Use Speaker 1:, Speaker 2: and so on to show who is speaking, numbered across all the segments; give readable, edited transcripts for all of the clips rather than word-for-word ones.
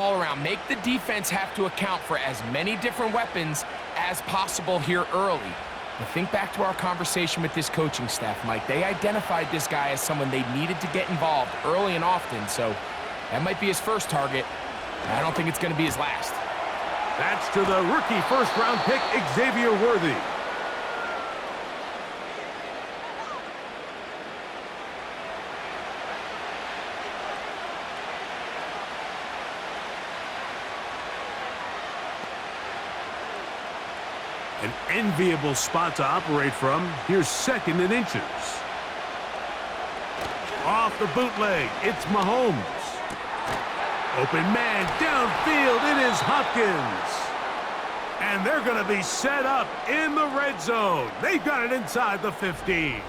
Speaker 1: all around. Make the defense have to account for as many different weapons as possible here early. But think back to our conversation with this coaching staff, Mike. They identified this guy as someone they needed to get involved early and often, so that might be his first target. I don't think it's going to be his last.
Speaker 2: That's to the rookie first-round pick, Xavier Worthy. An enviable spot to operate from. Here's second and inches. Off the bootleg, it's Mahomes. Open man, downfield, it is Hopkins. And they're going to be set up in the red zone. They've got it inside the 15.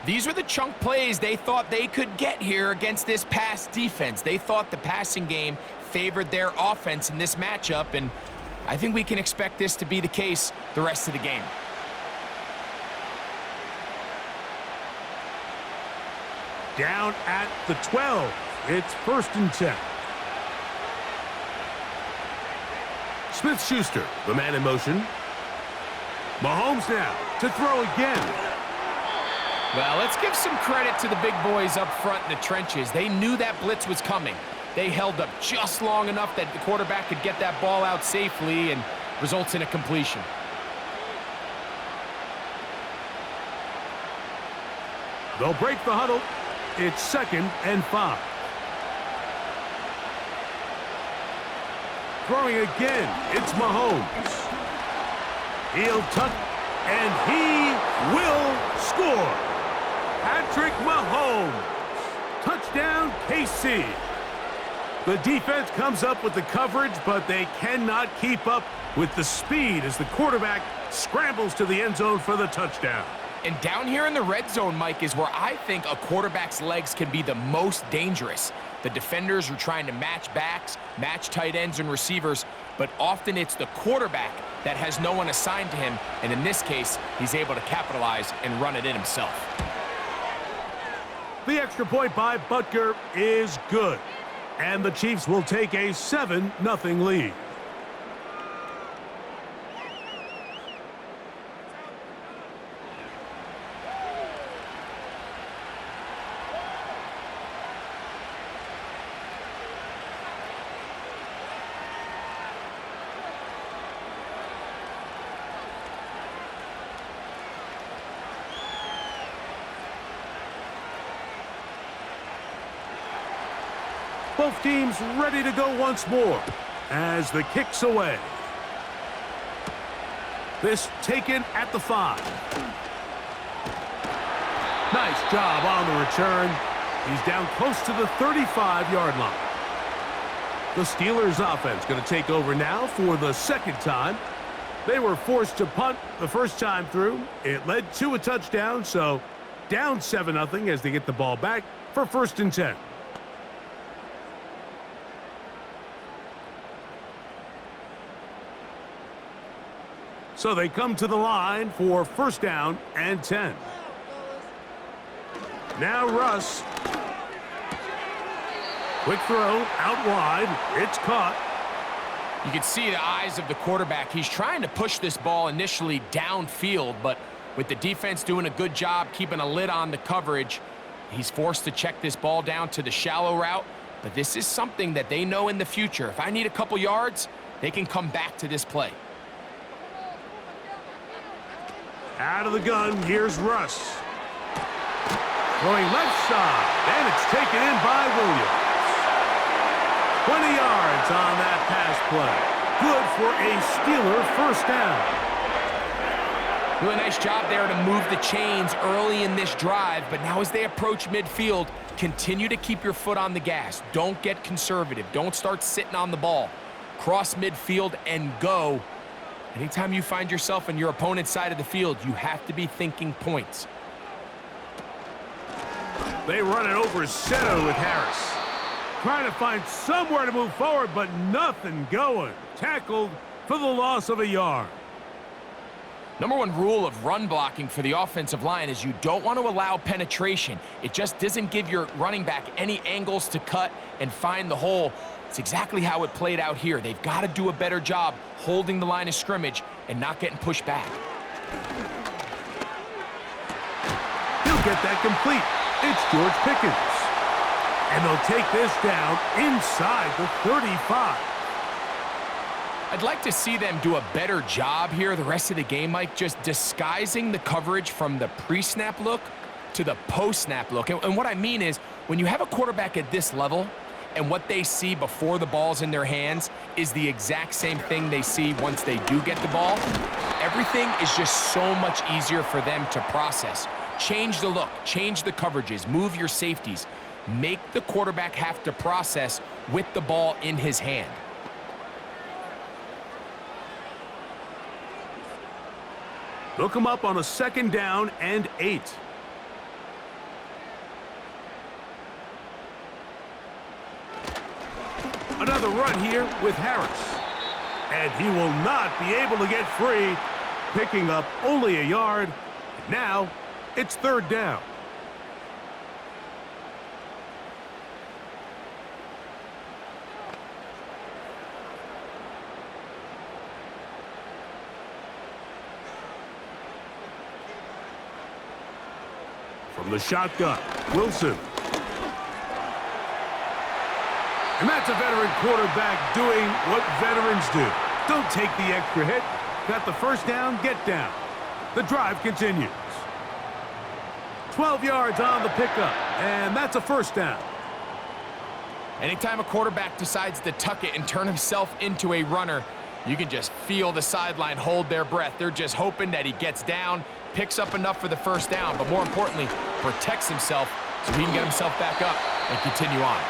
Speaker 1: These were the chunk plays they thought they could get here against this pass defense. They thought the passing game favored their offense in this matchup, and I think we can expect this to be the case the rest of the game.
Speaker 2: Down at the 12. It's 1st and 10. Smith-Schuster, the man in motion. Mahomes now to throw again.
Speaker 1: Well, let's give some credit to the big boys up front in the trenches. They knew that blitz was coming. They held up just long enough that the quarterback could get that ball out safely and results in a completion.
Speaker 2: They'll break the huddle. It's 2nd and 5. Throwing again, it's Mahomes. He'll tuck, and he will score. Patrick Mahomes. Touchdown, KC. The defense comes up with the coverage, but they cannot keep up with the speed as the quarterback scrambles to the end zone for the touchdown.
Speaker 1: And down here in the red zone, Mike, is where I think a quarterback's legs can be the most dangerous. The defenders are trying to match backs, match tight ends and receivers, but often it's the quarterback that has no one assigned to him, and in this case, he's able to capitalize and run it in himself.
Speaker 2: The extra point by Butker is good, and the Chiefs will take a 7-0 lead. Both teams ready to go once more as the kick's away. This taken at the 5. Nice job on the return. He's down close to the 35-yard line. The Steelers offense going to take over now for the second time. They were forced to punt the first time through. It led to a touchdown, so down 7-0 as they get the ball back for 1st and 10. So they come to the line for 1st down and 10. Now Russ. Quick throw out wide. It's caught.
Speaker 1: You can see the eyes of the quarterback. He's trying to push this ball initially downfield, but with the defense doing a good job keeping a lid on the coverage, he's forced to check this ball down to the shallow route. But this is something that they know in the future. If I need a couple yards, they can come back to this play.
Speaker 2: Out of the gun, here's Russ. Going left side, and it's taken in by Williams. 20 yards on that pass play. Good for a Steeler 1st down.
Speaker 1: Really nice job there to move the chains early in this drive, but now as they approach midfield, continue to keep your foot on the gas. Don't get conservative. Don't start sitting on the ball. Cross midfield and go. Anytime you find yourself on your opponent's side of the field, you have to be thinking points.
Speaker 2: They run it over center with Harris. Trying to find somewhere to move forward, but nothing going. Tackled for the loss of a yard.
Speaker 1: Number one rule of run blocking for the offensive line is you don't want to allow penetration. It just doesn't give your running back any angles to cut and find the hole. It's exactly how it played out here. They've got to do a better job holding the line of scrimmage and not getting pushed back.
Speaker 2: He'll get that complete. It's George Pickens. And they'll take this down inside the 35.
Speaker 1: I'd like to see them do a better job here the rest of the game, Mike, just disguising the coverage from the pre-snap look to the post-snap look. And what I mean is, when you have a quarterback at this level and what they see before the ball's in their hands is the exact same thing they see once they do get the ball, everything is just so much easier for them to process. Change the look, change the coverages, move your safeties. Make the quarterback have to process with the ball in his hand.
Speaker 2: Look him up on a 2nd down and 8. Another run here with Harris. And he will not be able to get free, picking up only a yard. Now, it's 3rd down. From the shotgun, Wilson. And that's a veteran quarterback doing what veterans do. Don't take the extra hit. Got the 1st down, get down. The drive continues. 12 yards on the pickup, and that's a 1st down.
Speaker 1: Anytime a quarterback decides to tuck it and turn himself into a runner, you can just feel the sideline hold their breath. They're just hoping that he gets down, picks up enough for the 1st down, but more importantly, protects himself so he can get himself back up and continue on.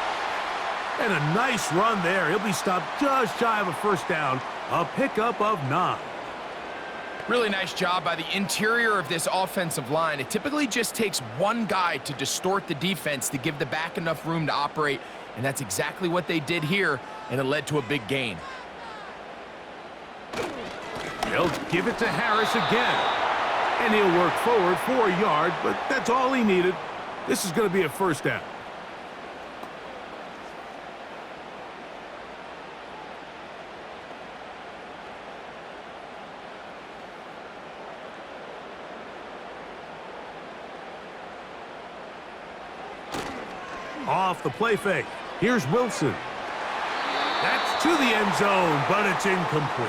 Speaker 2: And a nice run there. He'll be stopped just shy of a 1st down, a pickup of 9.
Speaker 1: Really nice job by the interior of this offensive line. It typically just takes one guy to distort the defense to give the back enough room to operate, and that's exactly what they did here, and it led to a big gain.
Speaker 2: They'll give it to Harris again. And he'll work forward for a yard, but that's all he needed. This is going to be a 1st down. Off the play fake. Here's Wilson. That's to the end zone, but it's incomplete.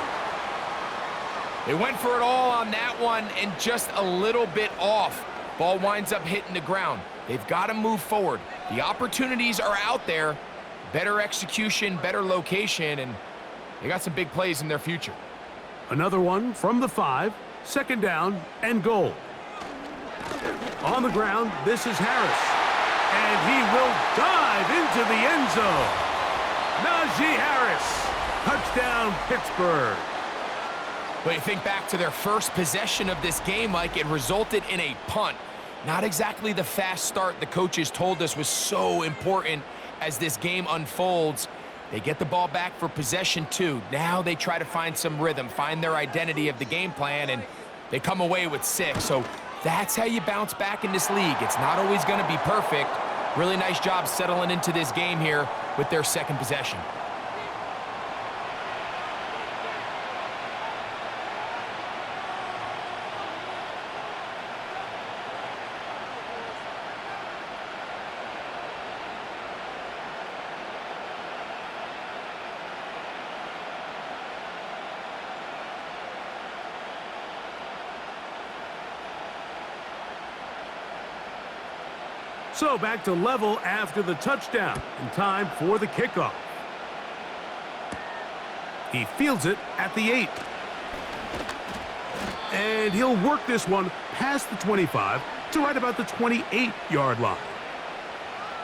Speaker 1: They went for it all on that one and just a little bit off. Ball winds up hitting the ground. They've got to move forward. The opportunities are out there. Better execution, better location, and they got some big plays in their future.
Speaker 2: Another one from the 5, 2nd down and goal. On the ground, this is Harris. And he will dive into the end zone. Najee Harris. Touchdown, Pittsburgh.
Speaker 1: But you think back to their first possession of this game, Mike, it resulted in a punt. Not exactly the fast start the coaches told us was so important as this game unfolds. They get the ball back for possession 2. Now they try to find some rhythm, find their identity of the game plan, and they come away with 6. So that's how you bounce back in this league. It's not always going to be perfect. Really nice job settling into this game here with their 2nd possession.
Speaker 2: So back to level after the touchdown, and time for the kickoff. He fields it at the 8. And he'll work this one past the 25 to right about the 28-yard line.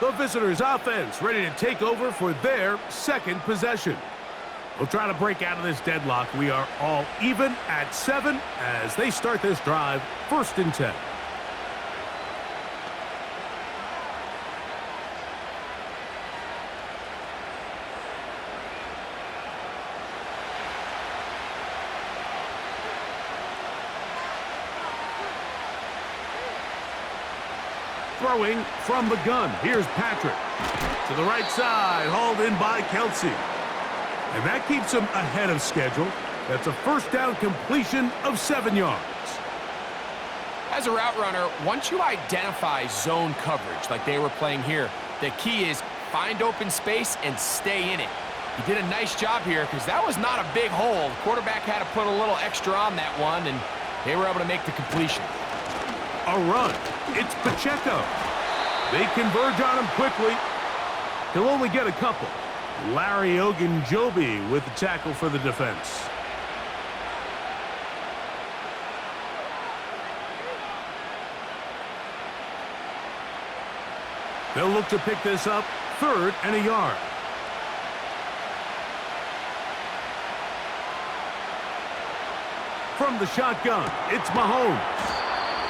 Speaker 2: The visitors' offense ready to take over for their 2nd possession. We'll try to break out of this deadlock. We are all even at 7 as they start this drive, 1st and 10. Throwing from the gun. Here's Patrick. To the right side, hauled in by Kelsey. And that keeps him ahead of schedule. That's a first down completion of 7 yards.
Speaker 1: As a route runner, once you identify zone coverage like they were playing here, the key is find open space and stay in it. He did a nice job here because that was not a big hole. The quarterback had to put a little extra on that one, and they were able to make the completion.
Speaker 2: A run. It's Pacheco. They converge on him quickly. He'll only get a couple. Larry Ogunjobi with the tackle for the defense. They'll look to pick this up, 3rd and a yard. From the shotgun, it's Mahomes.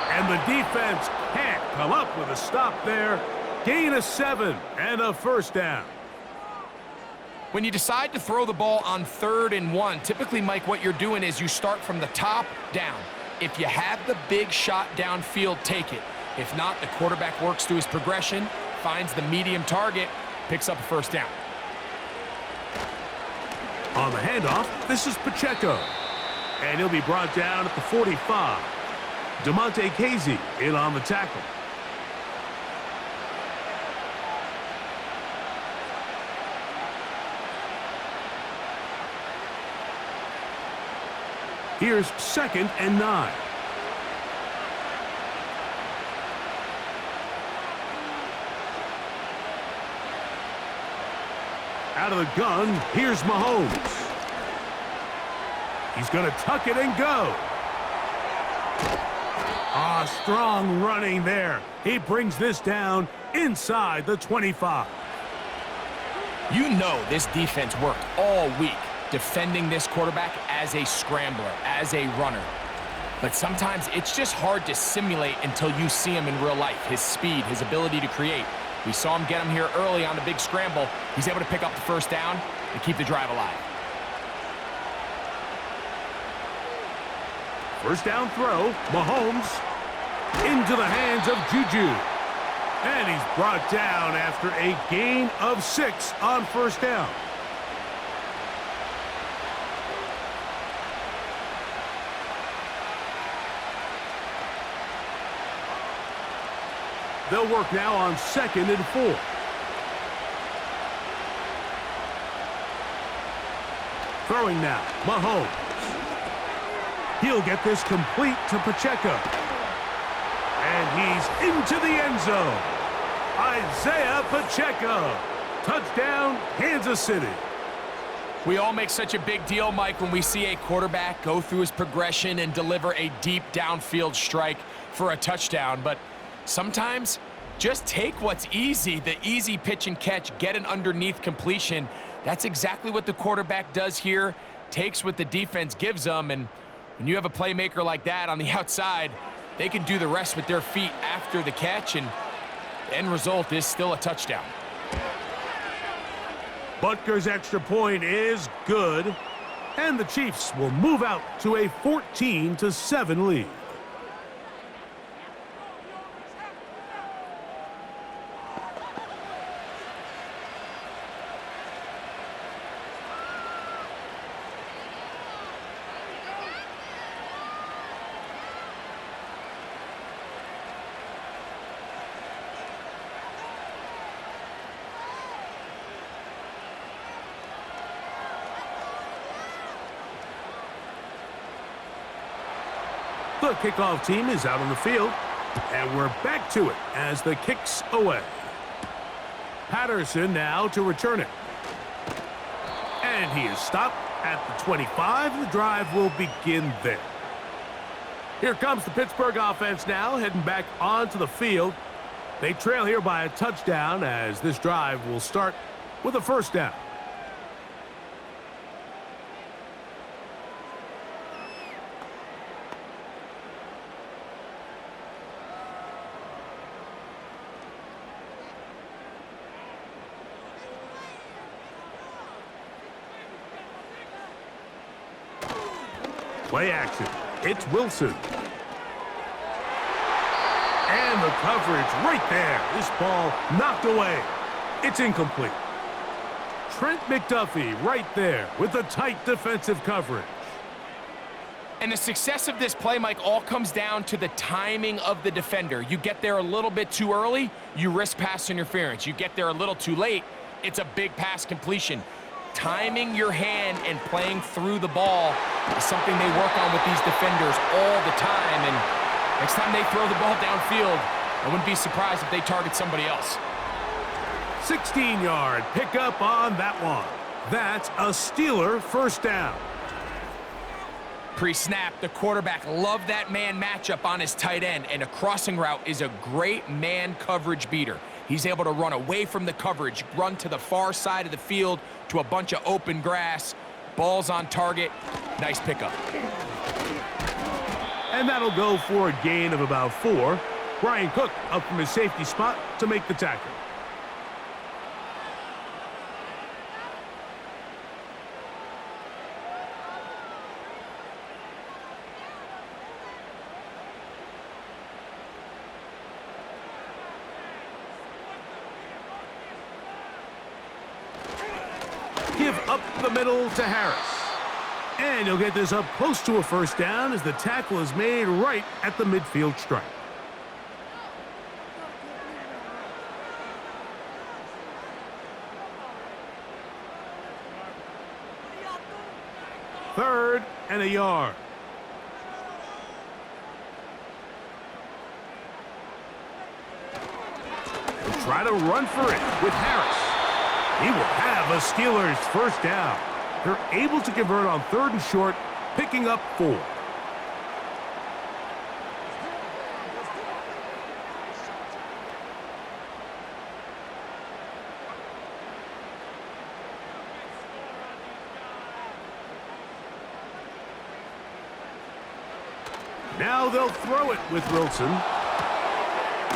Speaker 2: And the defense can't come up with a stop there. Gain of 7 and a first down.
Speaker 1: When you decide to throw the ball on 3rd and 1, typically, Mike, what you're doing is you start from the top down. If you have the big shot downfield, take it. If not, the quarterback works through his progression, finds the medium target, picks up a first down.
Speaker 2: On the handoff, this is Pacheco. And he'll be brought down at the 45. DeMonte Casey in on the tackle. Here's 2nd and 9. Out of the gun, here's Mahomes. He's going to tuck it and go. Strong running there. He brings this down inside the 25.
Speaker 1: You know this defense worked all week defending this quarterback as a scrambler, as a runner. But sometimes it's just hard to simulate until you see him in real life. His speed, his ability to create. We saw him get him here early on the big scramble. He's able to pick up the first down and keep the drive alive.
Speaker 2: First down throw, Mahomes into the hands of Juju. And he's brought down after a gain of 6 on first down. They'll work now on 2nd and 4. Throwing now, Mahomes. He'll get this complete to Pacheco. And he's into the end zone. Isaiah Pacheco. Touchdown, Kansas City.
Speaker 1: We all make such a big deal, Mike, when we see a quarterback go through his progression and deliver a deep downfield strike for a touchdown. But sometimes just take what's easy, the easy pitch and catch, get an underneath completion. That's exactly what the quarterback does here, takes what the defense gives them, and when you have a playmaker like that on the outside, they can do the rest with their feet after the catch, and the end result is still a touchdown.
Speaker 2: Butker's extra point is good, and the Chiefs will move out to a 14-7 lead. The kickoff team is out on the field, and we're back to it as the kick's away. Patterson now to return it. And he is stopped at the 25. The drive will begin there. Here comes the Pittsburgh offense now, heading back onto the field. They trail here by a touchdown as this drive will start with a first down. Play action. It's Wilson. And the coverage right there. This ball knocked away. It's incomplete. Trent McDuffie right there with the tight defensive coverage.
Speaker 1: And the success of this play, Mike, all comes down to the timing of the defender. You get there a little bit too early, you risk pass interference. You get there a little too late, it's a big pass completion. Timing your hand and playing through the ball is something they work on with these defenders all the time. And next time they throw the ball downfield, I wouldn't be surprised if they target somebody else.
Speaker 2: 16-yard pickup on that one. That's a Steeler first down.
Speaker 1: Pre-snap, the quarterback loved that man matchup on his tight end, and a crossing route is a great man coverage beater. He's able to run away from the coverage, run to the far side of the field to a bunch of open grass. Ball's on target. Nice pickup.
Speaker 2: And that'll go for a gain of about 4. Brian Cook up from his safety spot to make the tackle. Give up the middle to Harris. And he'll get this up close to a first down as the tackle is made right at the midfield stripe. Third and a yard. He'll try to run for it with Harris. He will have a Steelers first down. They're able to convert on 3rd and short, picking up 4. Now they'll throw it with Wilson.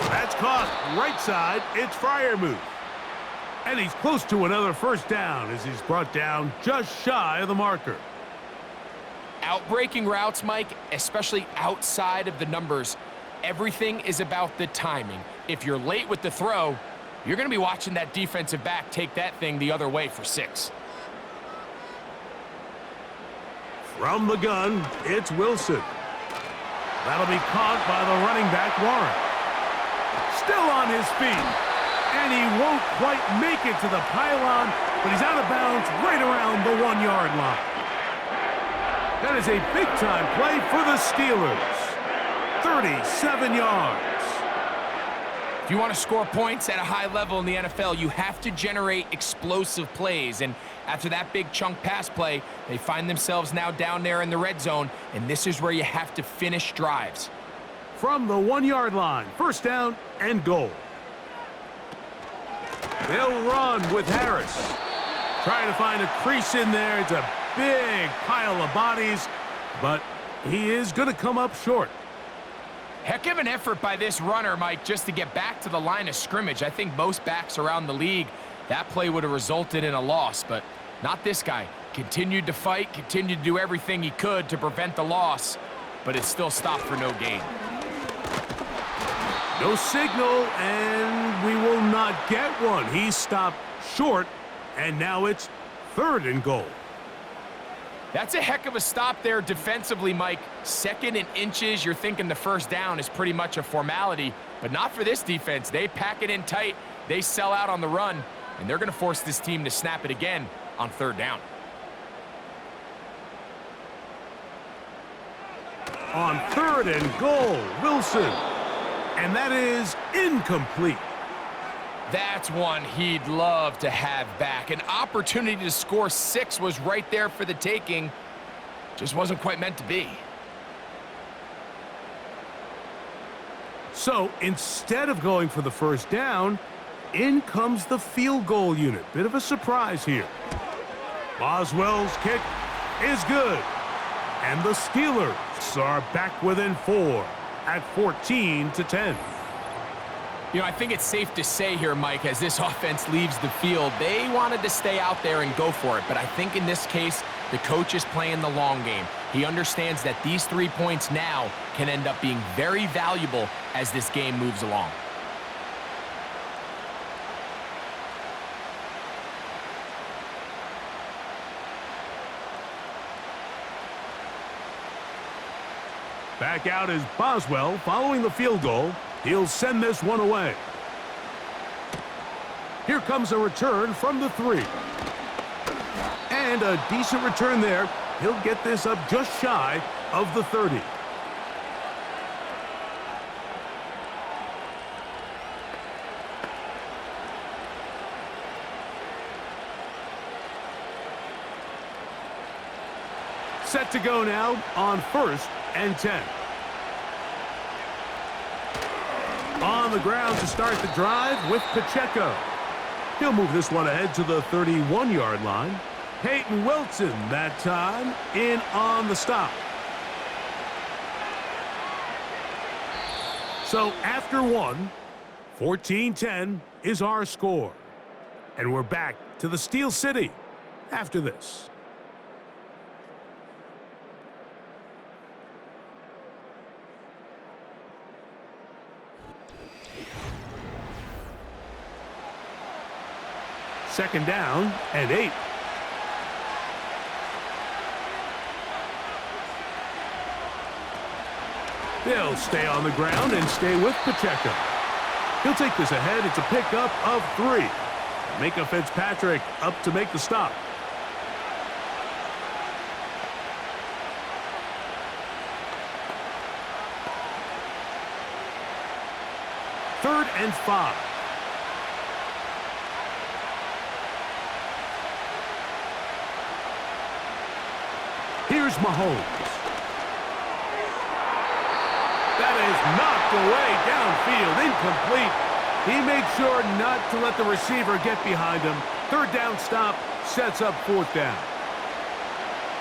Speaker 2: That's caught right side. It's Freiermuth. And he's close to another first down as he's brought down just shy of the marker.
Speaker 1: Outbreaking routes, Mike, especially outside of the numbers, everything is about the timing. If you're late with the throw, you're going to be watching that defensive back take that thing the other way for 6.
Speaker 2: From the gun, it's Wilson. That'll be caught by the running back, Warren. Still on his feet. And he won't quite make it to the pylon, but he's out of bounds right around the 1-yard line. That is a big-time play for the Steelers. 37 yards.
Speaker 1: If you want to score points at a high level in the NFL, you have to generate explosive plays. And after that big chunk pass play, they find themselves now down there in the red zone, and this is where you have to finish drives.
Speaker 2: From the 1-yard line, first down and goal. They'll run with Harris. Trying to find a crease in there. It's a big pile of bodies, but he is going to come up short.
Speaker 1: Heck of an effort by this runner, Mike, just to get back to the line of scrimmage. I think most backs around the league, that play would have resulted in a loss, but not this guy. Continued to fight, continued to do everything he could to prevent the loss, but it still stopped for no gain.
Speaker 2: No signal, and we will not get one. He stopped short, and now it's 3rd and goal.
Speaker 1: That's a heck of a stop there defensively, Mike. 2nd and inches, you're thinking the first down is pretty much a formality, but not for this defense. They pack it in tight, they sell out on the run, and they're going to force this team to snap it again on 3rd down.
Speaker 2: On 3rd and goal, Wilson. And that is incomplete.
Speaker 1: That's one he'd love to have back. An opportunity to score 6 was right there for the taking. Just wasn't quite meant to be.
Speaker 2: So instead of going for the first down, in comes the field goal unit. Bit of a surprise here. Boswell's kick is good. And the Steelers are back within 4 at 14-10.
Speaker 1: I think it's safe to say here, Mike, as this offense leaves the field, they wanted to stay out there and go for it. But I think in this case, the coach is playing the long game. He understands that these 3 points now can end up being very valuable as this game moves along.
Speaker 2: Back out is Boswell following the field goal. He'll send this one away. Here comes a return from the 3. And a decent return there. He'll get this up just shy of the 30. Set to go now on 1st and 10. On the ground to start the drive with Pacheco. He'll move this one ahead to the 31-yard line. Peyton Wilson that time in on the stop. So after 1, 14-10 is our score. And we're back to the Steel City after this. Second down and 8. They'll stay on the ground and stay with Pacheco. He'll take this ahead. It's a pickup of 3. Micah Fitzpatrick up to make the stop. Third and 5. Here's Mahomes. That is knocked away downfield, incomplete. He made sure not to let the receiver get behind him. Third down stop sets up 4th down.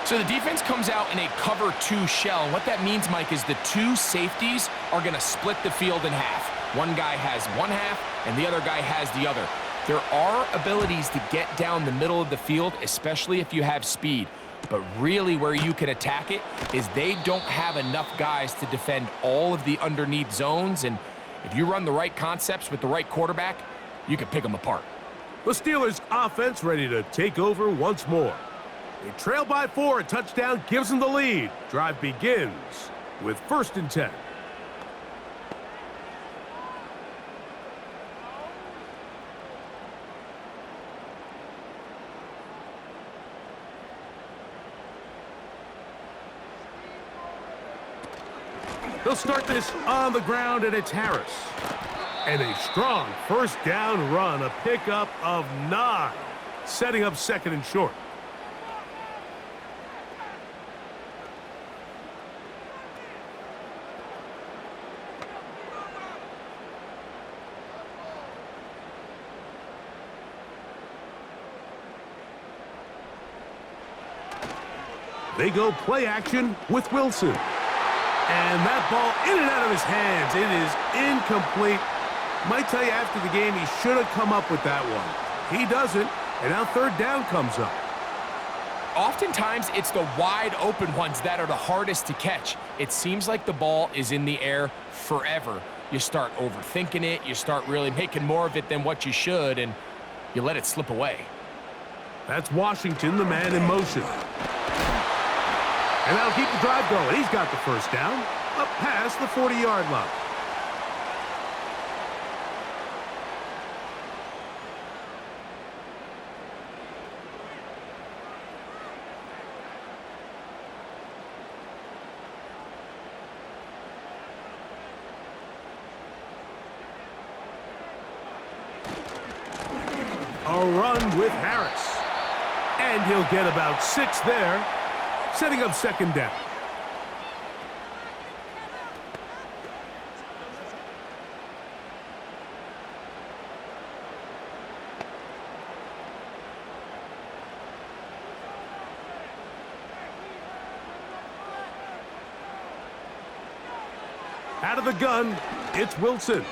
Speaker 1: So the defense comes out in a cover 2 shell. And what that means, Mike, is the 2 safeties are going to split the field in half. One guy has one half, and the other guy has the other. There are abilities to get down the middle of the field, especially if you have speed. But really where you can attack it is they don't have enough guys to defend all of the underneath zones. And if you run the right concepts with the right quarterback, you can pick them apart.
Speaker 2: The Steelers' offense ready to take over once more. They trail by 4. A touchdown gives them the lead. Drive begins with 1st and 10. They'll start this on the ground, and it's Harris. And a strong 1st down run, a pickup of 9, setting up 2nd and short. They go play action with Wilson. And that ball in and out of his hands. It is incomplete. Might tell you after the game he should have come up with that one. He doesn't, and now 3rd down comes up.
Speaker 1: Oftentimes, it's the wide open ones that are the hardest to catch. It seems like the ball is in the air forever. You start overthinking it. You start really making more of it than what you should, and you let it slip away.
Speaker 2: That's Washington, the man in motion. And that'll keep the drive going. He's got the 1st down, up past the 40-yard line. A run with Harris. And he'll get about 6 there, setting up 2nd down. Out of the gun, it's Wilson.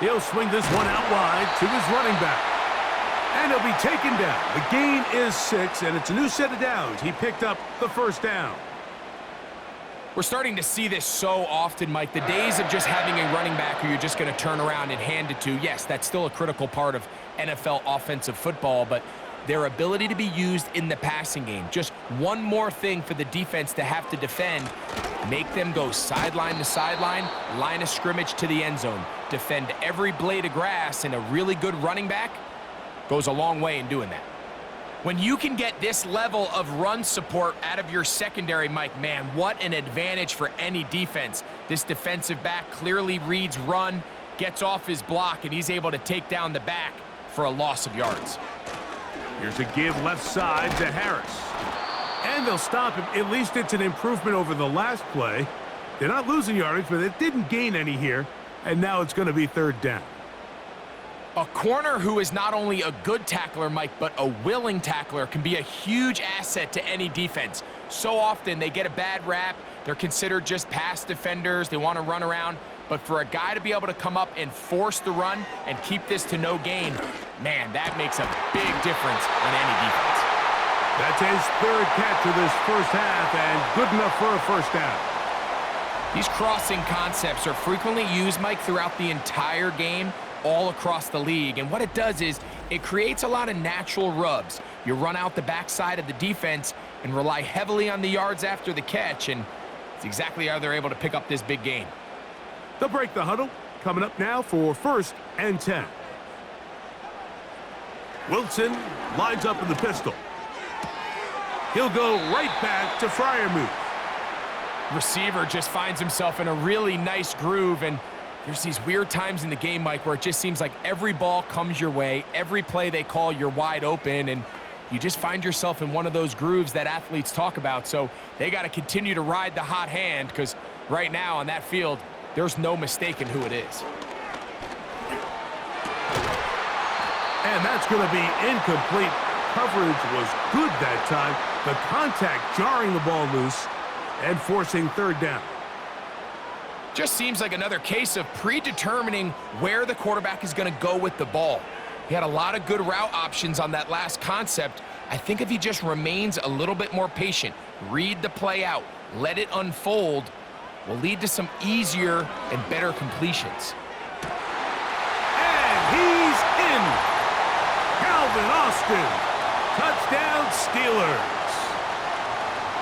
Speaker 2: He'll swing this one out wide to his running back. And he'll be taken down. The gain is 6, and it's a new set of downs. He picked up the first down.
Speaker 1: We're starting to see this so often, Mike. The days of just having a running back who you're just going to turn around and hand it to, yes, that's still a critical part of NFL offensive football, but their ability to be used in the passing game. Just one more thing for the defense to have to defend. Make them go sideline to sideline, line of scrimmage to the end zone. Defend every blade of grass, and a really good running back goes a long way in doing that. When you can get this level of run support out of your secondary, Mike, man, what an advantage for any defense. This defensive back clearly reads run, gets off his block, and he's able to take down the back for a loss of yards.
Speaker 2: Here's a give left side to Harris. And they'll stop him. At least it's an improvement over the last play. They're not losing yardage, but it didn't gain any here. And now it's going to be third down.
Speaker 1: A corner who is not only a good tackler, Mike, but a willing tackler can be a huge asset to any defense. So often they get a bad rap. They're considered just pass defenders. They want to run around. But for a guy to be able to come up and force the run and keep this to no gain, man, that makes a big difference on any defense.
Speaker 2: That's his third catch of this first half, and good enough for a first down.
Speaker 1: These crossing concepts are frequently used, Mike, throughout the entire game, all across the league. And what it does is it creates a lot of natural rubs. You run out the backside of the defense and rely heavily on the yards after the catch, and it's exactly how they're able to pick up this big gain.
Speaker 2: They'll break the huddle. Coming up now for 1st and 10. Wilson lines up in the pistol. He'll go right back to Freiermuth.
Speaker 1: Receiver just finds himself in a really nice groove, and there's these weird times in the game, Mike, where it just seems like every ball comes your way, every play they call, you're wide open, and you just find yourself in one of those grooves that athletes talk about. So they got to continue to ride the hot hand, because right now on that field, there's no mistaking who it is.
Speaker 2: And that's going to be incomplete. Coverage was good that time. The contact jarring the ball loose and forcing third down.
Speaker 1: Just seems like another case of predetermining where the quarterback is going to go with the ball. He had a lot of good route options on that last concept. I think if he just remains a little bit more patient, read the play out, let it unfold, will lead to some easier and better completions.
Speaker 2: And he's in. Calvin Austin. Touchdown Steelers.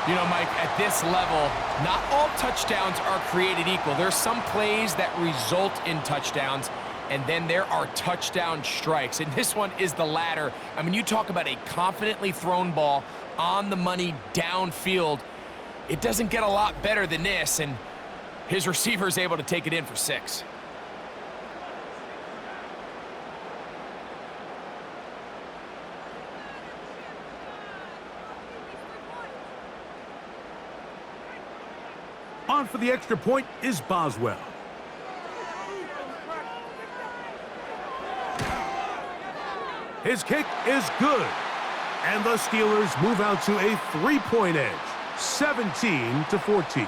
Speaker 1: You know, Mike, at this level, not all touchdowns are created equal. There's some plays that result in touchdowns, and then there are touchdown strikes. And this one is the latter. I mean, you talk about a confidently thrown ball on the money downfield. It doesn't get a lot better than this, and his receiver is able to take it in for 6.
Speaker 2: On for the extra point is Boswell. His kick is good. And the Steelers move out to a 3-point edge, 17-14.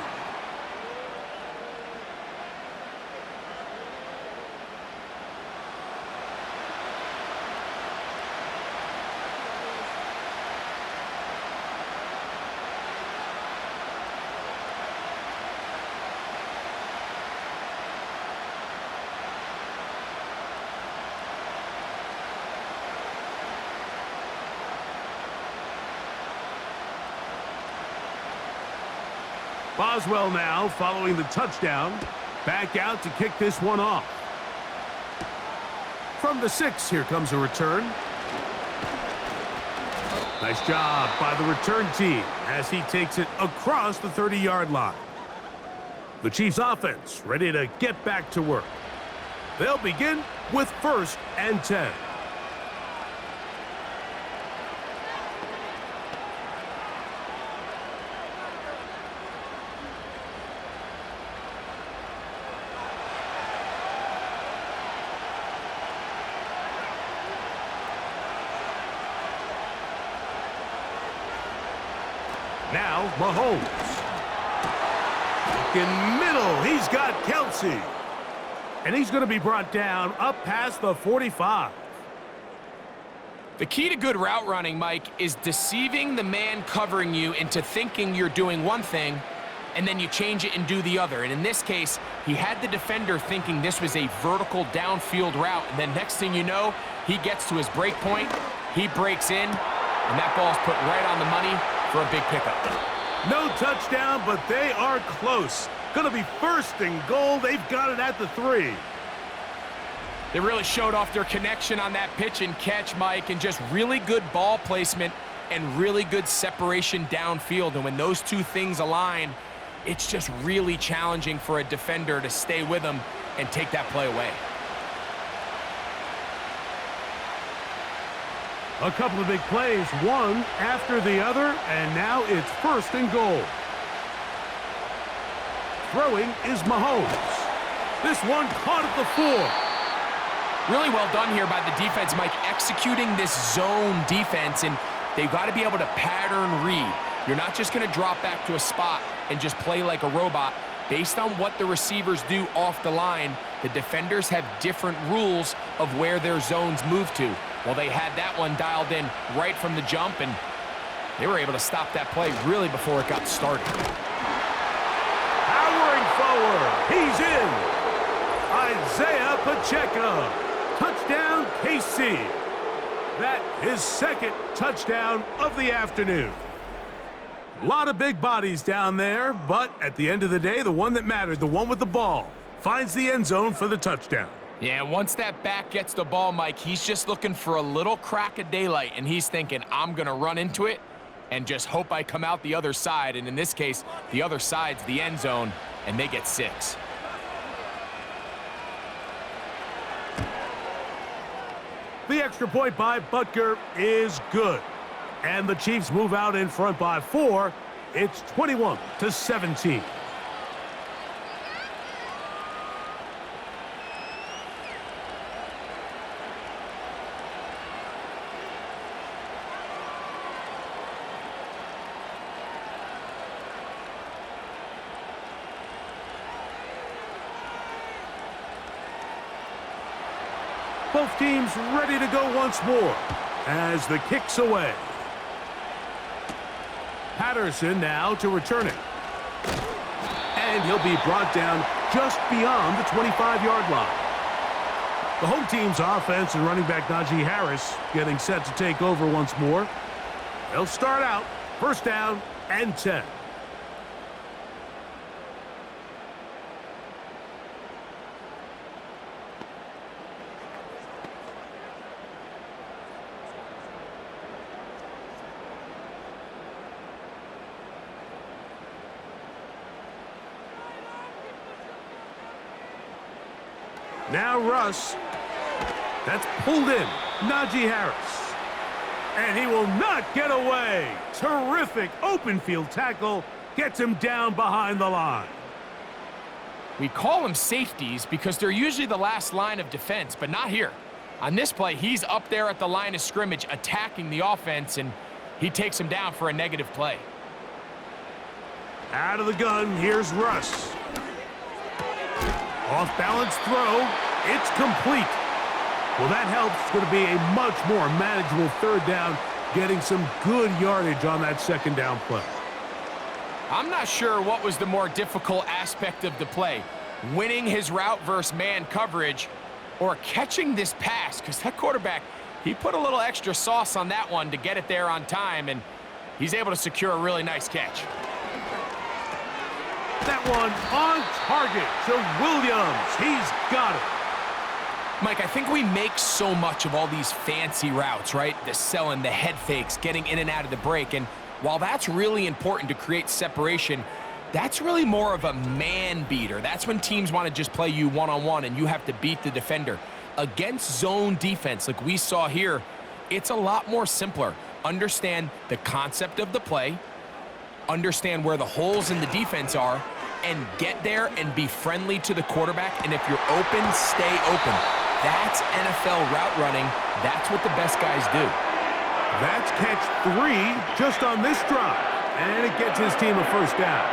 Speaker 2: Boswell now following the touchdown. Back out to kick this one off. From the 6, here comes a return. Nice job by the return team as he takes it across the 30-yard line. The Chiefs offense ready to get back to work. They'll begin with 1st and 10. Now, Mahomes. In middle, he's got Kelsey. And he's going to be brought down up past the 45.
Speaker 1: The key to good route running, Mike, is deceiving the man covering you into thinking you're doing one thing, and then you change it and do the other. And in this case, he had the defender thinking this was a vertical downfield route, and then next thing you know, he gets to his break point, he breaks in, and that ball's put right on the money for a big pickup.
Speaker 2: No touchdown, but they are close. Going to be first and goal. They've got it at the 3.
Speaker 1: They really showed off their connection on that pitch and catch, Mike, and just really good ball placement and really good separation downfield. And when those two things align, it's just really challenging for a defender to stay with them and take that play away.
Speaker 2: A couple of big plays, one after the other, and now it's first and goal. Throwing is Mahomes. This one caught at the 4.
Speaker 1: Really well done here by the defense, Mike, executing this zone defense, and they've got to be able to pattern read. You're not just going to drop back to a spot and just play like a robot. Based on what the receivers do off the line, the defenders have different rules of where their zones move to. Well, they had that one dialed in right from the jump, and they were able to stop that play really before it got started.
Speaker 2: Powering forward, he's in. Isaiah Pacheco. Touchdown, KC. That his second touchdown of the afternoon. A lot of big bodies down there, but at the end of the day, the one that mattered, the one with the ball, finds the end zone for the touchdown.
Speaker 1: Yeah, once that back gets the ball, Mike, he's just looking for a little crack of daylight, and he's thinking, I'm going to run into it and just hope I come out the other side. And in this case, the other side's the end zone, and they get 6.
Speaker 2: The extra point by Butker is good. And the Chiefs move out in front by 4. It's 21-17. Both teams ready to go once more as the kick's away. Patterson now to return it. And he'll be brought down just beyond the 25-yard line. The home team's offense and running back Najee Harris getting set to take over once more. They'll start out first down and 10. Now Russ. That's pulled in. Najee Harris. And he will not get away. Terrific open field tackle. Gets him down behind the line.
Speaker 1: We call them safeties because they're usually the last line of defense, but not here. On this play, he's up there at the line of scrimmage attacking the offense, and he takes him down for a negative play.
Speaker 2: Out of the gun, here's Russ. Off-balance throw. It's complete. Well, that helps. It's going to be a much more manageable third down, getting some good yardage on that second down play.
Speaker 1: I'm not sure what was the more difficult aspect of the play, winning his route versus man coverage or catching this pass, because that quarterback, he put a little extra sauce on that one to get it there on time, and he's able to secure a really nice catch.
Speaker 2: That one on target to Williams. He's got it.
Speaker 1: Mike, I think we make so much of all these fancy routes, right? The selling, the head fakes, getting in and out of the break. And while that's really important to create separation, that's really more of a man beater. That's when teams want to just play you one-on-one and you have to beat the defender. Against zone defense, like we saw here, it's a lot more simpler. Understand the concept of the play, understand where the holes in the defense are, and get there and be friendly to the quarterback. And if you're open, stay open. That's NFL route running. That's what the best guys do.
Speaker 2: That's catch 3 just on this drive. And it gets his team a first down.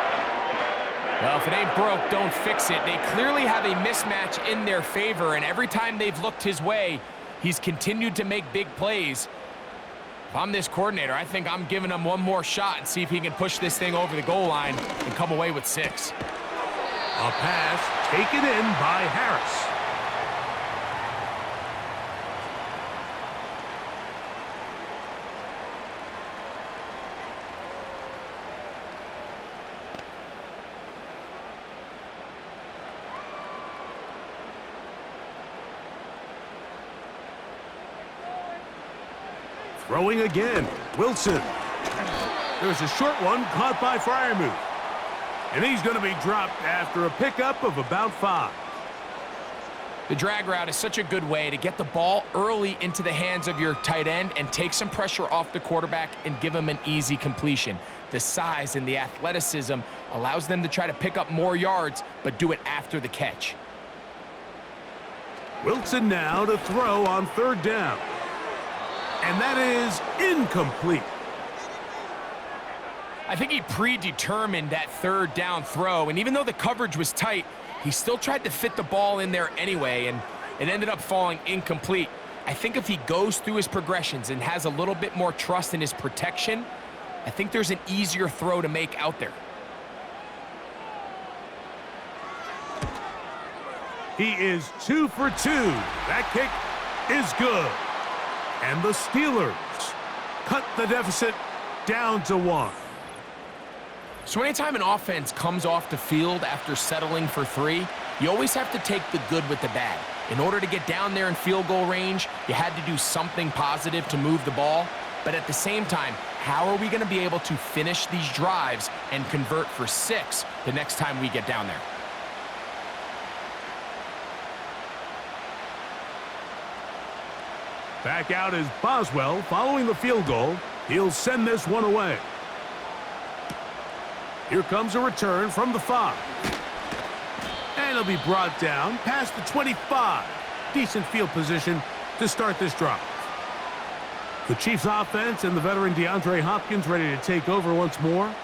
Speaker 1: Well, if it ain't broke, don't fix it. They clearly have a mismatch in their favor, and every time they've looked his way, he's continued to make big plays. If I'm this coordinator, I think I'm giving him one more shot and see if he can push this thing over the goal line and come away with 6.
Speaker 2: A pass taken in by Harris. Throwing again, Wilson. There's a short one caught by Freiermuth. And he's going to be dropped after a pickup of about 5.
Speaker 1: The drag route is such a good way to get the ball early into the hands of your tight end and take some pressure off the quarterback and give him an easy completion. The size and the athleticism allows them to try to pick up more yards, but do it after the catch.
Speaker 2: Wilson now to throw on 3rd down. And that is incomplete.
Speaker 1: I think he predetermined that 3rd down throw, and even though the coverage was tight, he still tried to fit the ball in there anyway, and it ended up falling incomplete. I think if he goes through his progressions and has a little bit more trust in his protection, I think there's an easier throw to make out there.
Speaker 2: He is 2 for 2. That kick is good. And the Steelers cut the deficit down to 1.
Speaker 1: So anytime an offense comes off the field after settling for 3, you always have to take the good with the bad. In order to get down there in field goal range, you had to do something positive to move the ball. But at the same time, how are we going to be able to finish these drives and convert for 6 the next time we get down there?
Speaker 2: Back out is Boswell following the field goal. He'll send this one away. Here comes a return from the 5. And he'll be brought down past the 25. Decent field position to start this drive. The Chiefs offense and the veteran DeAndre Hopkins ready to take over once more.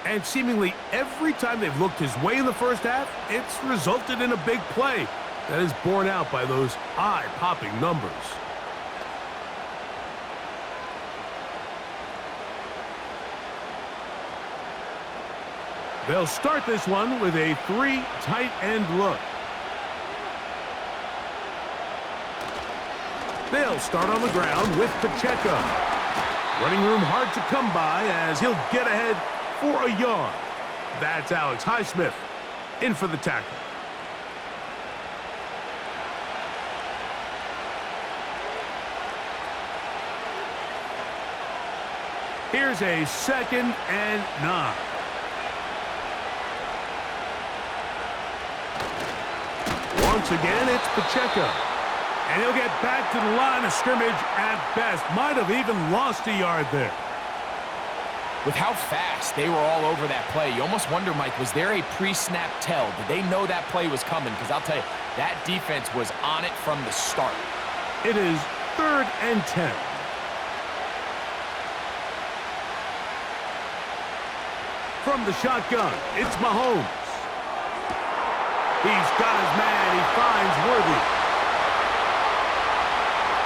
Speaker 2: And seemingly every time they've looked his way in the first half, it's resulted in a big play that is borne out by those eye-popping numbers. They'll start this one with a 3 tight end look. They'll start on the ground with Pacheco. Running room hard to come by as he'll get ahead for a yard. That's Alex Highsmith in for the tackle. Here's a 2nd and 9. Once again, it's Pacheco. And he'll get back to the line of scrimmage at best. Might have even lost a yard there.
Speaker 1: With how fast they were all over that play, you almost wonder, Mike, was there a pre-snap tell? Did they know that play was coming? Because I'll tell you, that defense was on it from the start.
Speaker 2: It is 3rd and 10. From the shotgun, it's Mahomes. He's got his man. He finds Worthy.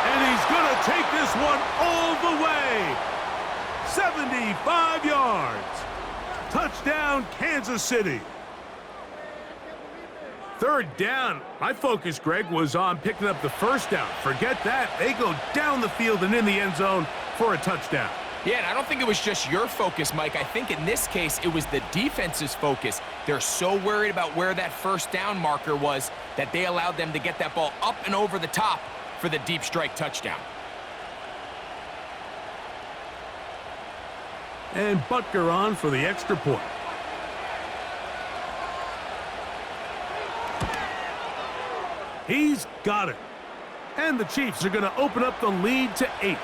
Speaker 2: And he's going to take this one all the way. 75 yards. Touchdown, Kansas City. 3rd down. My focus, Greg, was on picking up the 1st down. Forget that. They go down the field and in the end zone for a touchdown.
Speaker 1: Yeah, and I don't think it was just your focus, Mike. I think in this case, it was the defense's focus. They're so worried about where that 1st down marker was that they allowed them to get that ball up and over the top for the deep strike touchdown.
Speaker 2: And Butker on for the extra point. He's got it. And the Chiefs are going to open up the lead to 8.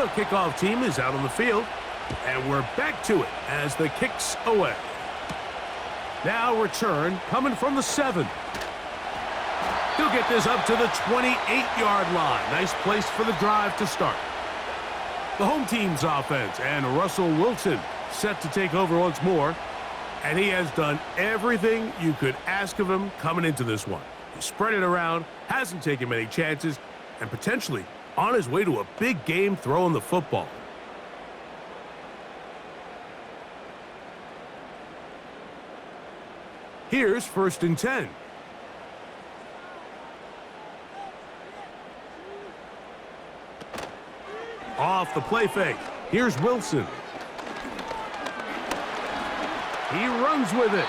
Speaker 2: The kickoff team is out on the field, and we're back to it as the kick's away. Now return coming from the 7. He'll get this up to the 28-yard line. Nice place for the drive to start. The home team's offense, and Russell Wilson set to take over once more. And he has done everything you could ask of him coming into this one. He spread it around, hasn't taken many chances, and potentially on his way to a big game throwing the football. Here's 1st and 10. Off the play fake. Here's Wilson. He runs with it.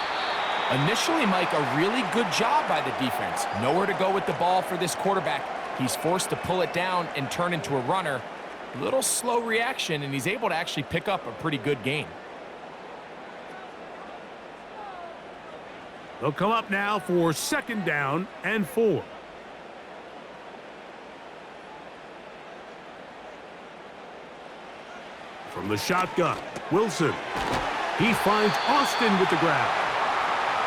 Speaker 1: Initially, Mike, a really good job by the defense. Nowhere to go with the ball for this quarterback. He's forced to pull it down and turn into a runner. Little slow reaction, and he's able to actually pick up a pretty good gain.
Speaker 2: They'll come up now for 2nd down and 4. From the shotgun, Wilson. He finds Austin with the grab.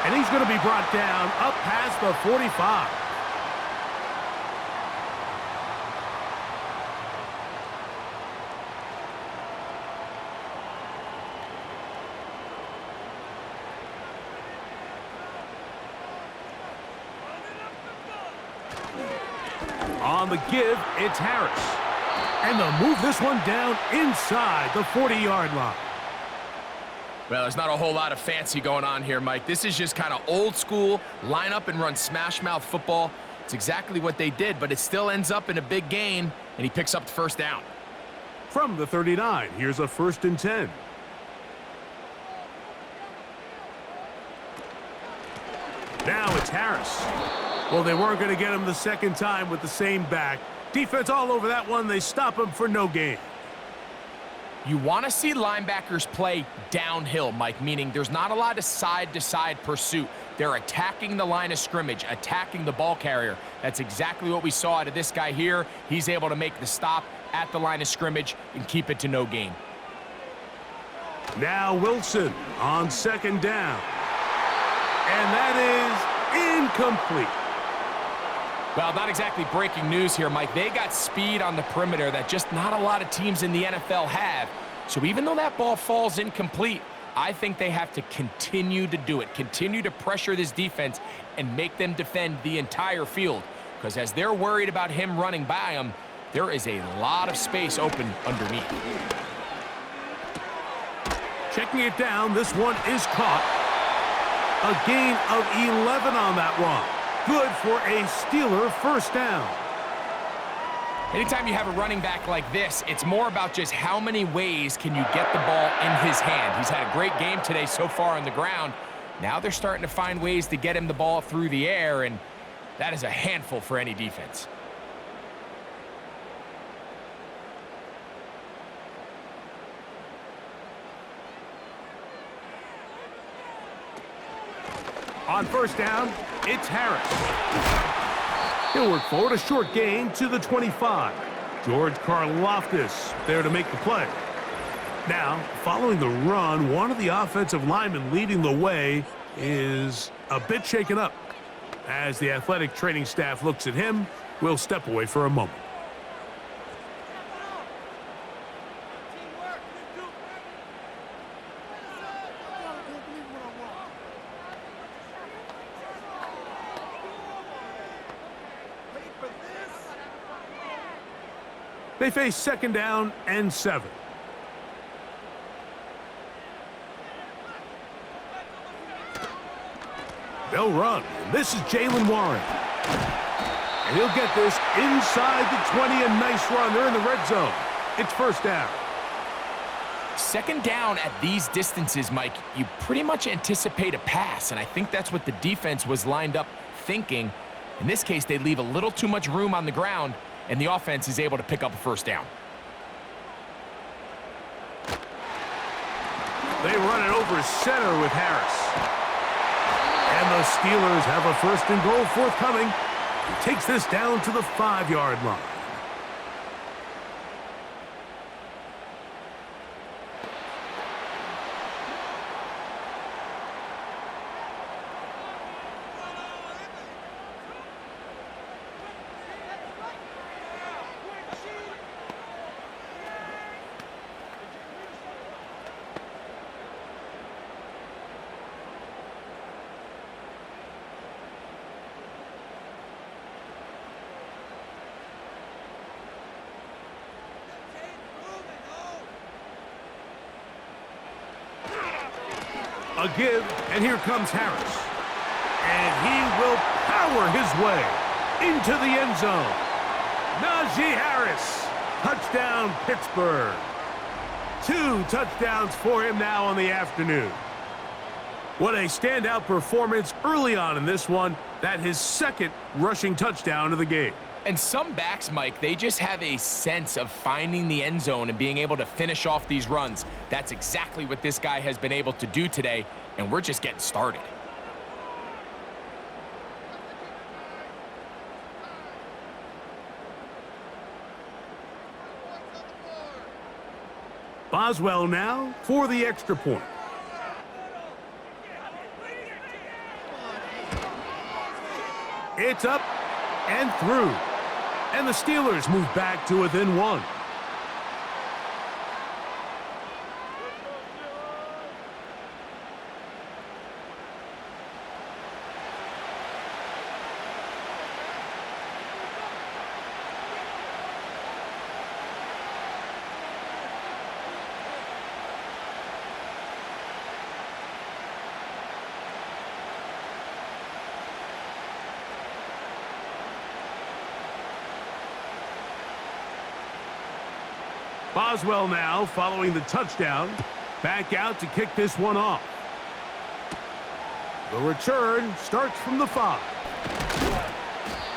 Speaker 2: And he's going to be brought down up past the 45. On the give, it's Harris. And they'll move this one down inside the 40-yard line.
Speaker 1: Well, there's not a whole lot of fancy going on here, Mike. This is just kind of old school, line up and run smash mouth football. It's exactly what they did, but it still ends up in a big gain, and he picks up the 1st down.
Speaker 2: From the 39, here's a 1st and 10. Now it's Harris. Well, they weren't going to get him the 2nd time with the same back. Defense all over that one. They stop him for no gain.
Speaker 1: You want to see linebackers play downhill, Mike, meaning there's not a lot of side-to-side pursuit. They're attacking the line of scrimmage, attacking the ball carrier. That's exactly what we saw out of this guy here. He's able to make the stop at the line of scrimmage and keep it to no gain.
Speaker 2: Now Wilson on 2nd down. And that is incomplete.
Speaker 1: Well, not exactly breaking news here, Mike. They got speed on the perimeter that just not a lot of teams in the NFL have. So even though that ball falls incomplete, I think they have to continue to do it, continue to pressure this defense and make them defend the entire field. Because as they're worried about him running by them, there is a lot of space open underneath.
Speaker 2: Checking it down, this one is caught. A gain of 11 on that run. Good for a Steeler 1st down.
Speaker 1: Anytime you have a running back like this, it's more about just how many ways can you get the ball in his hand. He's had a great game today so far on the ground. Now they're starting to find ways to get him the ball through the air, and that is a handful for any defense.
Speaker 2: On 1st down, it's Harris. He'll work forward, a short gain to the 25. George Karlaftis there to make the play. Now, following the run, one of the offensive linemen leading the way is a bit shaken up. As the athletic training staff looks at him, we'll step away for a moment. They face 2nd down and 7. They'll run. This is Jaylen Warren. And he'll get this inside the 20. A nice run. They're in the red zone. It's 1st down.
Speaker 1: 2nd down at these distances, Mike, you pretty much anticipate a pass, and I think that's what the defense was lined up thinking. In this case, they leave a little too much room on the ground, and the offense is able to pick up a 1st down.
Speaker 2: They run it over center with Harris. And the Steelers have a 1st and goal forthcoming. He takes this down to the 5-yard line. A give, and here comes Harris. And he will power his way into the end zone. Najee Harris, touchdown Pittsburgh. 2 touchdowns for him now on the afternoon. What a standout performance early on in this one. That his second rushing touchdown of the game.
Speaker 1: And some backs, Mike, they just have a sense of finding the end zone and being able to finish off these runs. That's exactly what this guy has been able to do today, and we're just getting started.
Speaker 2: Boswell now for the extra point. It's up and through. And the Steelers move back to within 1. Boswell now following the touchdown. Back out to kick this one off. The return starts from the 5.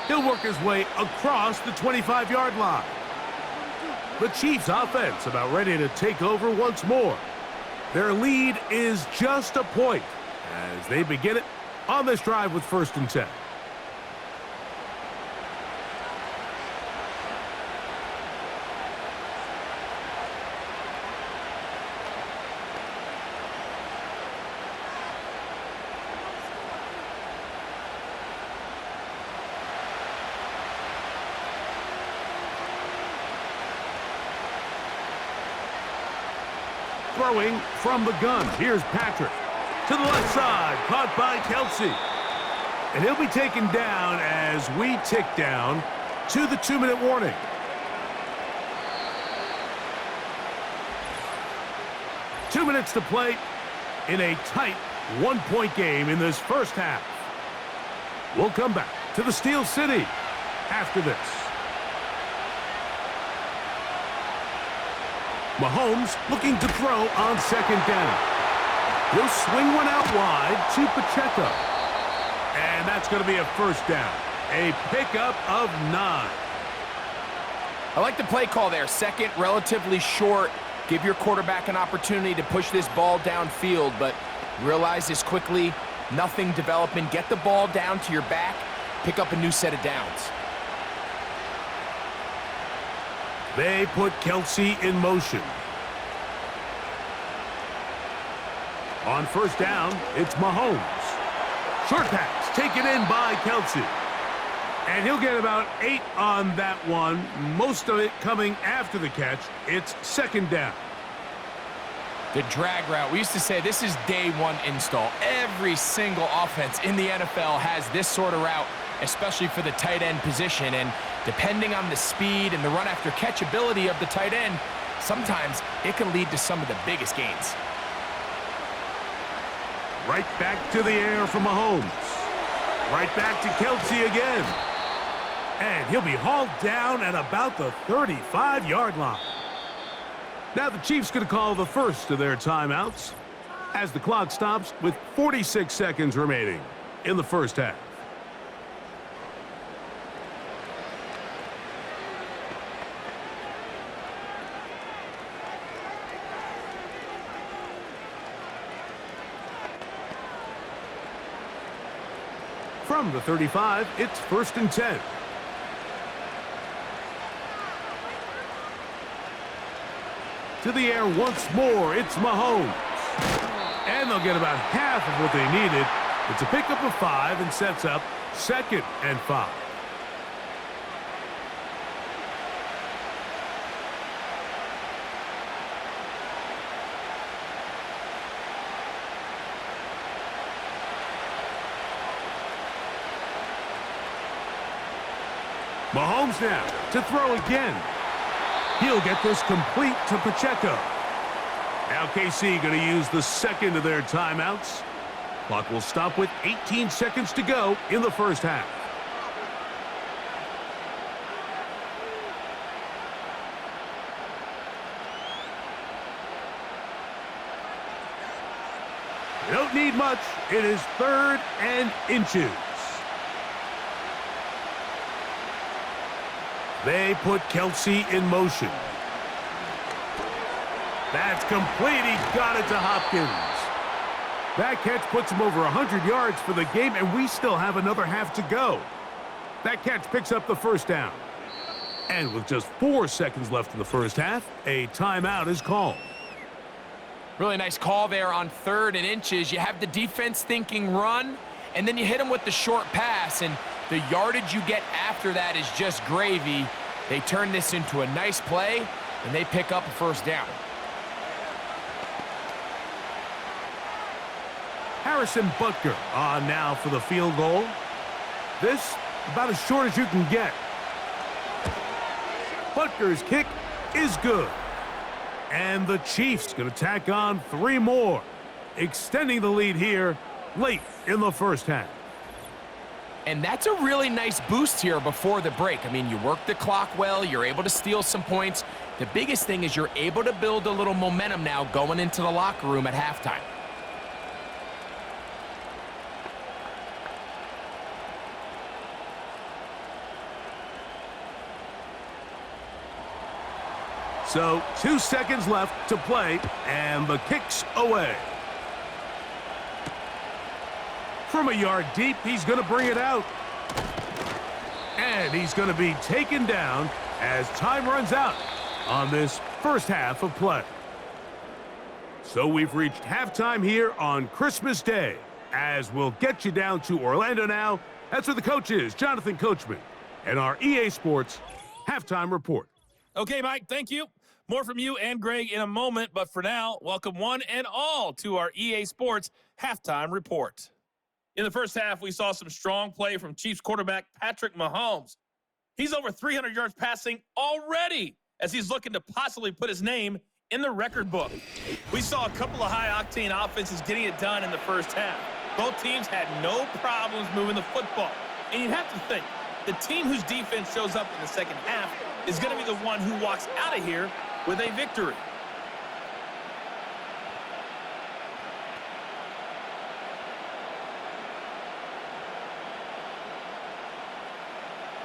Speaker 2: He'll work his way across the 25-yard line. The Chiefs offense about ready to take over once more. Their lead is just a point as they begin it on this drive with 1st and 10. Throwing from the gun. Here's Patrick. To the left side. Caught by Kelsey. And he'll be taken down as we tick down to the 2-minute warning. Two minutes to play in a tight 1-point game in this first half. We'll come back to the Steel City after this. Mahomes looking to throw on 2nd down. He'll swing one out wide to Pacheco. And that's going to be a 1st down. A pickup of 9.
Speaker 1: I like the play call there. 2nd, relatively short. Give your quarterback an opportunity to push this ball downfield, but realize this quickly. Nothing developing. Get the ball down to your back. Pick up a new set of downs.
Speaker 2: They put Kelsey in motion. On 1st down, it's Mahomes. Short pass taken in by Kelsey. And he'll get about 8 on that one. Most of it coming after the catch. It's 2nd down.
Speaker 1: The drag route. We used to say this is day 1 install. Every single offense in the NFL has this sort of route, especially for the tight end position. And depending on the speed and the run after catch ability of the tight end, sometimes it can lead to some of the biggest gains.
Speaker 2: Right back to the air for Mahomes. Right back to Kelsey again. And he'll be hauled down at about the 35-yard line. Now the Chiefs going to call the first of their timeouts as the clock stops with 46 seconds remaining in the first half. From the 35, it's 1st and 10. To the air once more, it's Mahomes. And they'll get about half of what they needed. It's a pickup of 5 and sets up 2nd and 5. Mahomes now to throw again. He'll get this complete to Pacheco. Now KC going to use the second of their timeouts. Clock will stop with 18 seconds to go in the first half. You don't need much. It is 3rd and inches. They put Kelsey in motion. That's complete. He got it to Hopkins. That catch puts him over 100 yards for the game, and we still have another half to go. That catch picks up the first down. And with just 4 seconds left in the first half, a timeout is called.
Speaker 1: Really nice call there on 3rd and inches. You have the defense thinking run, and then you hit them with the short pass, and the yardage you get after that is just gravy. They turn this into a nice play, and they pick up a first down.
Speaker 2: Harrison Butker on now for the field goal. This about as short as you can get. Butker's kick is good. And the Chiefs going to tack on 3 more, extending the lead here late in the first half.
Speaker 1: And that's a really nice boost here before the break. I mean, you work the clock well, you're able to steal some points. The biggest thing is you're able to build a little momentum now going into the locker room at halftime.
Speaker 2: So 2 seconds left to play, and the kick's away. From a yard deep, he's going to bring it out. And he's going to be taken down as time runs out on this first half of play. So we've reached halftime here on Christmas Day, as we'll get you down to Orlando now. That's where the coach is, Jonathan Coachman, and our EA Sports Halftime Report.
Speaker 3: Okay, Mike, thank you. More from you and Greg in a moment, but for now, welcome one and all to our EA Sports Halftime Report. In the first half, we saw some strong play from Chiefs quarterback Patrick Mahomes. He's over 300 yards passing already as he's looking to possibly put his name in the record book. We saw a couple of high-octane offenses getting it done in the first half. Both teams had no problems moving the football. And you have to think, the team whose defense shows up in the second half is going to be the one who walks out of here with a victory.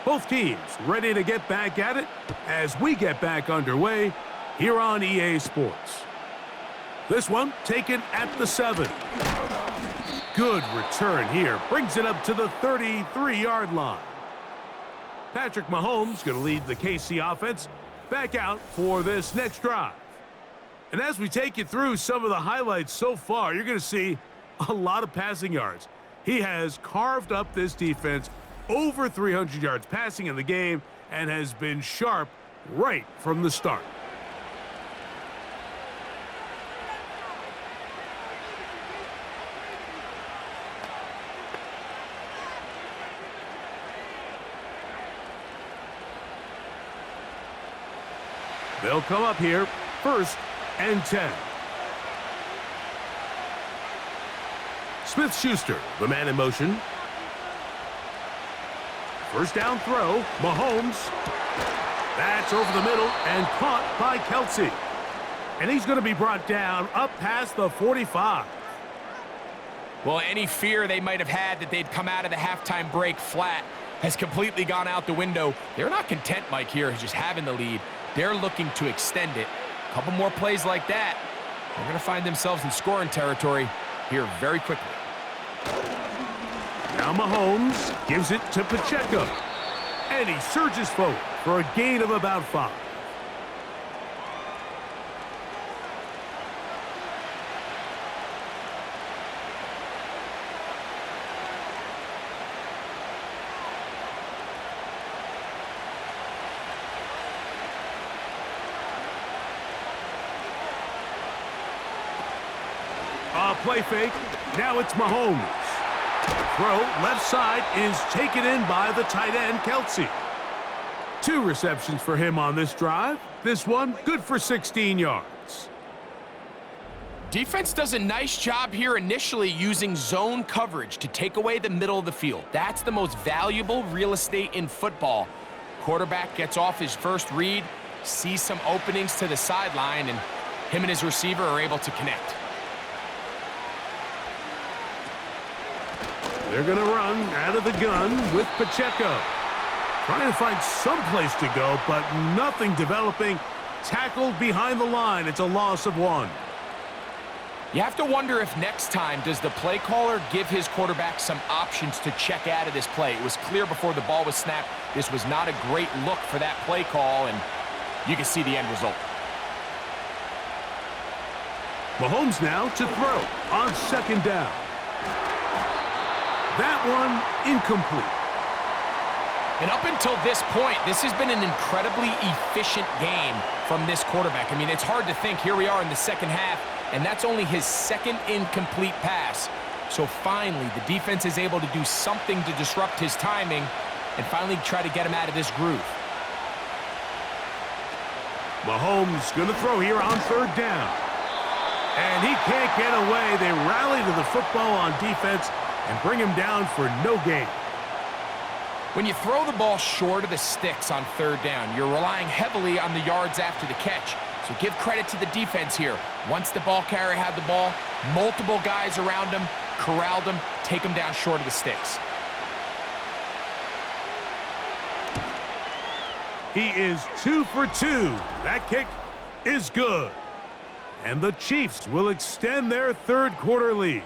Speaker 2: Both teams ready to get back at it as we get back underway here on EA Sports. This one taken at the 7. Good return here. Brings it up to the 33-yard line. Patrick Mahomes going to lead the KC offense back out for this next drive. And as we take you through some of the highlights so far, you're going to see a lot of passing yards. He has carved up this defense over 300 yards passing in the game and has been sharp right from the start. They'll come up here, 1st and 10. Smith-Schuster, the man in motion. First down throw, Mahomes. That's over the middle and caught by Kelsey. And he's going to be brought down up past the 45.
Speaker 1: Well, any fear they might have had that they'd come out of the halftime break flat has completely gone out the window. They're not content, Mike, here, just having the lead. They're looking to extend it. A couple more plays like that, they're going to find themselves in scoring territory here very quickly.
Speaker 2: Now Mahomes gives it to Pacheco. And he surges forward for a gain of about 5. Play fake. Now it's Mahomes. Throw left side is taken in by the tight end, Kelsey. 2 receptions for him on this drive. This one good for 16 yards.
Speaker 1: Defense does a nice job here initially using zone coverage to take away the middle of the field. That's the most valuable real estate in football. Quarterback gets off his first read, sees some openings to the sideline, and him and his receiver are able to connect.
Speaker 2: They're going to run out of the gun with Pacheco. Trying to find some place to go, but nothing developing. Tackled behind the line. It's a loss of 1.
Speaker 1: You have to wonder if next time does the play caller give his quarterback some options to check out of this play. It was clear before the ball was snapped this was not a great look for that play call, and you can see the end result.
Speaker 2: Mahomes now to throw on second down. That one incomplete.
Speaker 1: And up until this point, this has been an incredibly efficient game from this quarterback. I mean, it's hard to think. Here we are in the second half, and that's only his second incomplete pass. So finally, the defense is able to do something to disrupt his timing and finally try to get him out of this groove.
Speaker 2: Mahomes going to throw here on third down. And he can't get away. They rally to the football on defense and bring him down for no gain.
Speaker 1: When you throw the ball short of the sticks on third down, you're relying heavily on the yards after the catch. So give credit to the defense here. Once the ball carrier had the ball, multiple guys around him, corralled him, take him down short of the sticks.
Speaker 2: He is 2 for 2. That kick is good. And the Chiefs will extend their third quarter lead.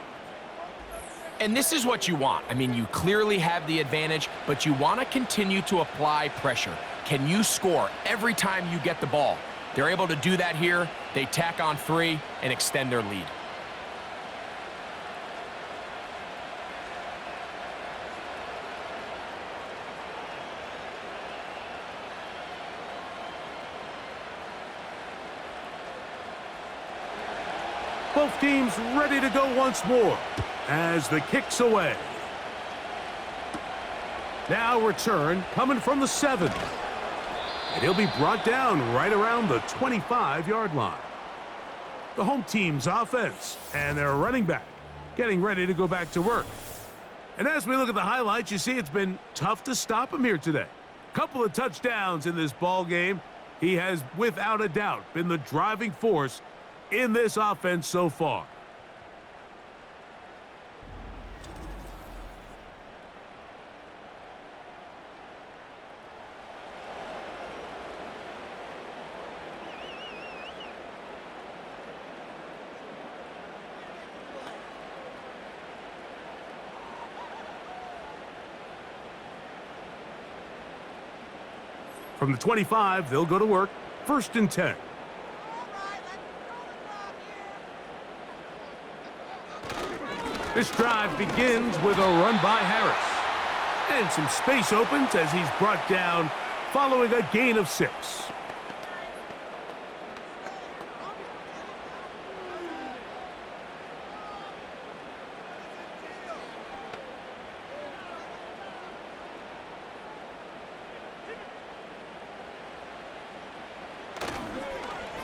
Speaker 1: And this is what you want. I mean, you clearly have the advantage, but you want to continue to apply pressure. Can you score every time you get the ball? They're able to do that here. They tack on 3 and extend their lead.
Speaker 2: Both teams ready to go once more as the kick's away. Now return coming from the 7. And he'll be brought down right around the 25-yard line. The home team's offense and their running back getting ready to go back to work. And as we look at the highlights, you see it's been tough to stop him here today. Couple of touchdowns in this ball game. He has, without a doubt, been the driving force in this offense so far. From the 25, they'll go to work. 1st and 10. This drive begins with a run by Harris. And some space opens as he's brought down following a gain of 6.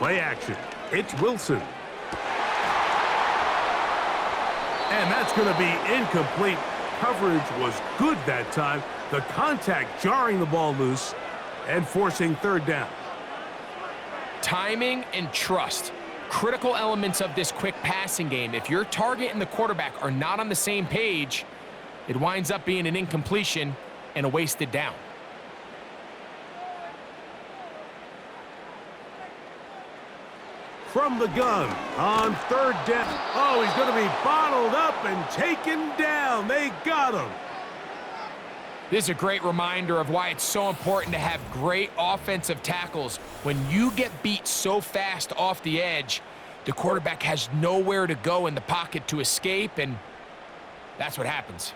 Speaker 2: Play action. It's Wilson. And that's going to be incomplete. Coverage was good that time. The contact jarring the ball loose and forcing 3rd down.
Speaker 1: Timing and trust. Critical elements of this quick passing game. If your target and the quarterback are not on the same page, it winds up being an incompletion and a wasted down.
Speaker 2: From the gun on 3rd down. Oh, he's going to be bottled up and taken down. They got him.
Speaker 1: This is a great reminder of why it's so important to have great offensive tackles. When you get beat so fast off the edge, the quarterback has nowhere to go in the pocket to escape, and that's what happens.